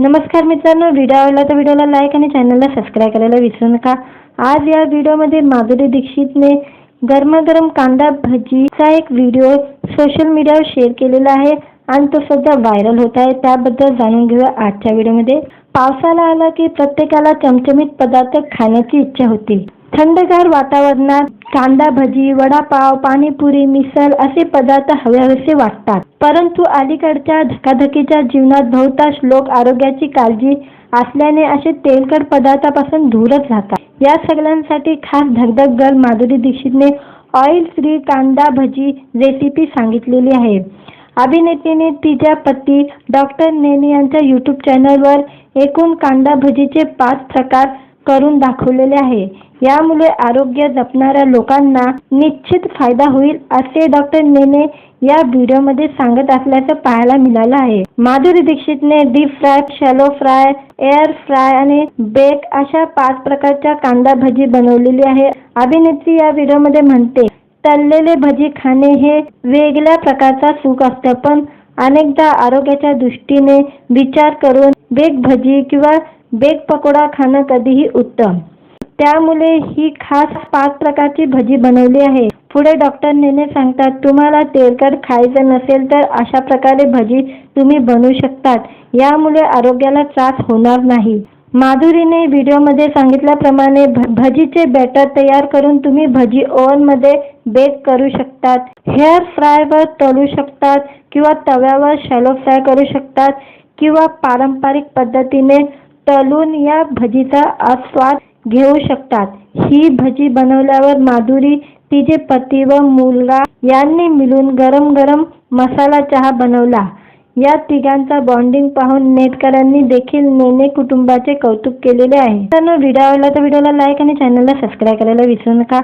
नमस्कार मित्रांनो, व्हिडिओ आवडला तर व्हिडिओला लाईक आणि चॅनलला सबस्क्राईब करायला विसरू नका। आज या व्हिडिओमध्ये माधुरी दीक्षितने गरमागरम कांदा भजीचा एक व्हिडिओ सोशल मीडियावर शेअर केलेला आहे आणि तो सध्या व्हायरल होत आहे। त्याबद्दल जाणून घेऊया आजच्या व्हिडिओमध्ये। पावसाळा आला की प्रत्येकाला चमचमीत पदार्थ खाण्याची इच्छा होते। थंडगार वातावरणात कांदा भजी, वडापाव, पाणीपुरी, मिसळ असे पदार्थ हवेहवेसे वाटतात। परंतु अलीकडच्या धकाधकीच्या जीवनात बहुतांश लोक आरोग्याची काळजी असल्याने असे तेलकट पदार्थापासून दूरच राहतात। या सगळ्यांसाठी खास धगधग गर्ल माधुरी दीक्षितने ऑइल फ्री कांदा भजी रेसिपी सांगितलेली आहे। अभिनेत्रीने तिच्या पती डॉक्टर नेने यांच्या यूट्यूब चॅनलवर एकूण कांदा भजीचे 5 प्रकार करून दाखवलेले आहे। यामुळे आरोग्य जपणाऱ्या लोकांना निश्चित फायदा होईल असे डॉक्टर नेने या व्हिडिओमध्ये सांगत असल्याचं पाहायला मिळालं आहे। माधुरी दीक्षितने deep fry, shallow fry, air fry आणि बेक अशा 5 प्रकारच्या कांदा भजी बनवलेली आहे। अभिनेत्री या व्हिडिओमध्ये म्हणते, तळलेले भजी खाणे हे वेगळ्या प्रकारचा सुख असतं, पण अनेकदा आरोग्याच्या दृष्टीने विचार करून बेक भजी किंवा बेक पकोडा खाणं कधीही उत्तम। त्यामुळे ही खास 5 प्रकारची भजी बनवली आहे। पुढे डॉक्टर नेने सांगतात, तुम्हाला तेलकट खायचं नसेल तर अशा प्रकारे भजी तुम्ही बनवू शकतात। यामुळे आरोग्याला त्रास होणार नाही। माधुरीने व्हिडिओमध्ये सांगितल्याप्रमाणे भजीचे बॅटर तयार करून तुम्ही भजी ओव्हनमध्ये बेक करू शकतात, एअर फ्रायवर तळू शकतात किंवा तव्यावर शॅलो फ्राय करू शकतात किंवा पारंपरिक पद्धतीने तळून या भजीचा आस्वाद घेऊ शकतात। ही भजी बनवल्यावर माधुरी, तिचे पती व मुलगा यांनी मिळून गरम गरम मसाला चहा बनवला। या तिघांचा बॉन्डिंग पाहून नेटकऱ्यांनी देखील नेने कुटुंबाचे कौतुक केलेले आहे। तर व्हिडिओ आवडला तर व्हिडिओला लाईक आणि चॅनलला सबस्क्राईब करायला विसरू नका।